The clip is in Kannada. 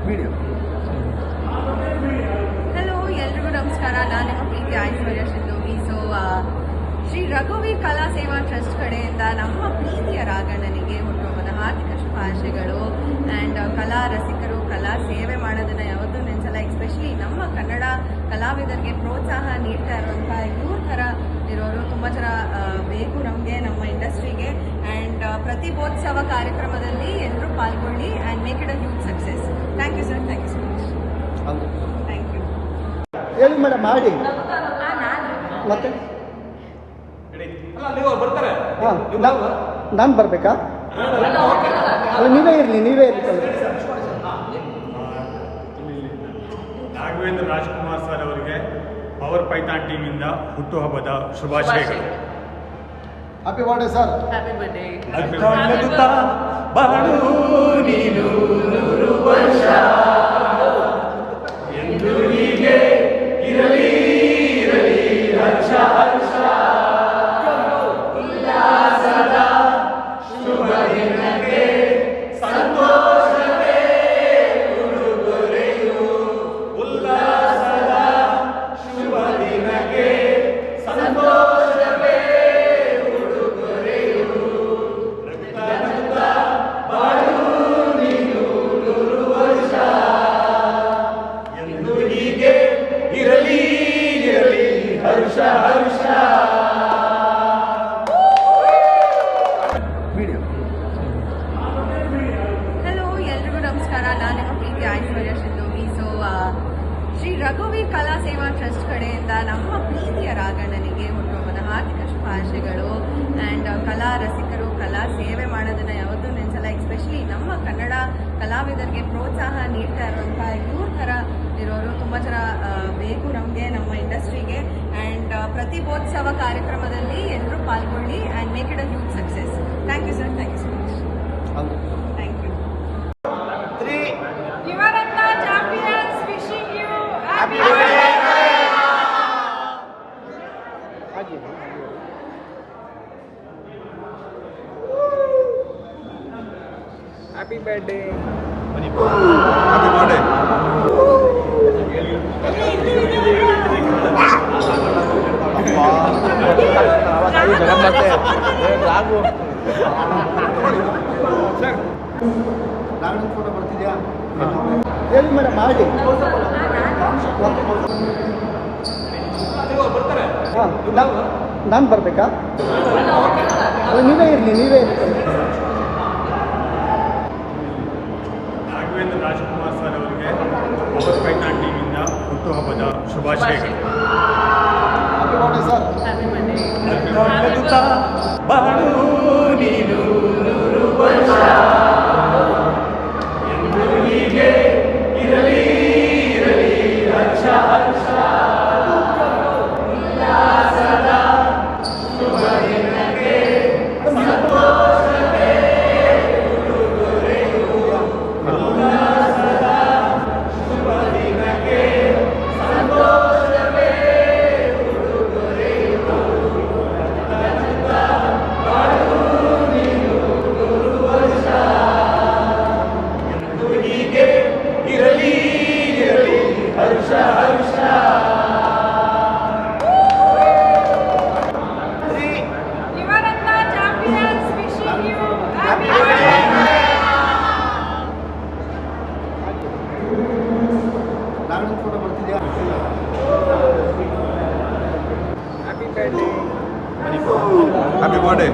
ವಿಡಿಯೋ. ಹಲೋ, ಎಲ್ರಿಗೂ ನಮಸ್ಕಾರ. ನಾನು ನಿಮ್ಮ ಪ್ರೀತಿ ಐಶ್ವರ್ಯ ಸಿಂಧೋಗಿ. ಶ್ರೀ ರಘುವೀರ್ ಕಲಾ ಸೇವಾ ಟ್ರಸ್ಟ್ ಕಡೆಯಿಂದ ನಮ್ಮ ಪ್ರೀತಿಯ ರಾಘಣ್ಣನಿಗೆ ಹುಟ್ಟುಹಬ್ಬದ ಹಾರ್ದಿಕ ಶುಭಾಶಯಗಳು. ಆ್ಯಂಡ್ ಕಲಾ ರಸಿಕರು ಕಲಾ ಸೇವೆ ಮಾಡೋದನ್ನು ಯಾವತ್ತೂ ನೆನೆಸಲ್ಲ. ಎಸ್ಪೆಷಲಿ ನಮ್ಮ ಕನ್ನಡ ಕಲಾವಿದರಿಗೆ ಪ್ರೋತ್ಸಾಹ ನೀಡ್ತಾ ಇರುವಂಥ ಇವ್ರ ಥರ ಇರೋರು ತುಂಬ ಜನ ಬೇಕು ನಮಗೆ, ನಮ್ಮ ಇಂಡಸ್ಟ್ರಿಗೆ. ಆ್ಯಂಡ್ ಪ್ರತಿಭೋತ್ಸವ ಕಾರ್ಯಕ್ರಮದಲ್ಲಿ ಎಲ್ಲರೂ ಪಾಲ್ಗೊಳ್ಳಿ and make it a huge success. Thank you sir, thank you so much. Thank you. ಹೇಳಿ ಮೇಡಮ್, ಮಾಡಿ ಮತ್ತೆ ಹಾಂ ನಾನು ಬರಬೇಕಾ? ಅಲ್ಲ, ನೀವೇ ಇರಲಿ ರಾಘವೇಂದ್ರ ರಾಜ್ಕುಮಾರ್ ಸರ್ ಅವರಿಗೆ ಪವರ್ ಪೈಥಾನ್ ಟೀಮಿಂದ ಹುಟ್ಟುಹಬ್ಬದ ಶುಭಾಶಯಗಳು. Happy birthday sir. Happy birthday. Video. Hello, ಎಲ್ರಿಗೂ ನಮಸ್ಕಾರ. ನಾನು ನಿಮ್ಮ ಪ್ರೀತಿ ಐಶ್ವರ್ಯ ಸಿಂಧೋಗಿ. ಶ್ರೀ ರಘುವೀರ್ ಕಲಾ ಸೇವಾ ಟ್ರಸ್ಟ್ ಕಡೆಯಿಂದ ನಮ್ಮ ಪ್ರೀತಿಯ ರಾಘಣ್ಣನಿಗೆ ಹುಟ್ಟುಹಬ್ಬದ ಹಾರ್ದಿಕ ಶುಭಾಶಯಗಳು. ಆ್ಯಂಡ್ ಕಲಾ ರಸಿಕರು ಕಲಾ ಸೇವೆ ಮಾಡೋದನ್ನು ಯಾವತ್ತೂ ನೆನೆಸಲ್ಲ. ಎಸ್ಪೆಷಲಿ ನಮ್ಮ ಕನ್ನಡ ಕಲಾವಿದರಿಗೆ ಪ್ರೋತ್ಸಾಹ ನೀಡ್ತಾ ಇರುವಂಥ ಇವ್ರ ಥರ ಇರೋರು ತುಂಬ ಜನ ಬೇಕು ನಮಗೆ, ನಮ್ಮ ಇಂಡಸ್ಟ್ರಿಗೆ. ಆ್ಯಂಡ್ ಪ್ರತಿಭೋತ್ಸವ ಕಾರ್ಯಕ್ರಮದಲ್ಲಿ ಎಲ್ಲರೂ ಪಾಲ್ಗೊಳ್ಳಿ and make it a huge success. Thank you sir, thank you so much. Thank you. Yuvaratna champions wishing you happy birthday. Happy birthday. Happy birthday. ರಾಘಣ್ಣನ ಫೋಟೋ ಬರ್ತಿದ್ಯಾ? ಹೇಳಿ ಮೇಡಮ್, ಮಾಡಿ ಹಾಂ ನಾನು ಬರಬೇಕಾ? ಅಲ್ಲ, ನೀವೇ ಇರಲಿ ರಾಘವೇಂದ್ರ ರಾಜ್ಕುಮಾರ್ ಸರ್ ಅವರಿಗೆ ಪವರ್ ಪೈಥಾನ್ ಟೀಮಿಂದ ಹುಟ್ಟುಹಬ್ಬದ ಶುಭಾಶಯಗಳು. Happy birthday sir. Happy birthday. Yuvaratna champions wishing you happy birthday. ರಾಘಣ್ಣನ ಫೋಟೋ ಬರ್ತಿದ್ಯಾ? Happy birthday. Happy birthday.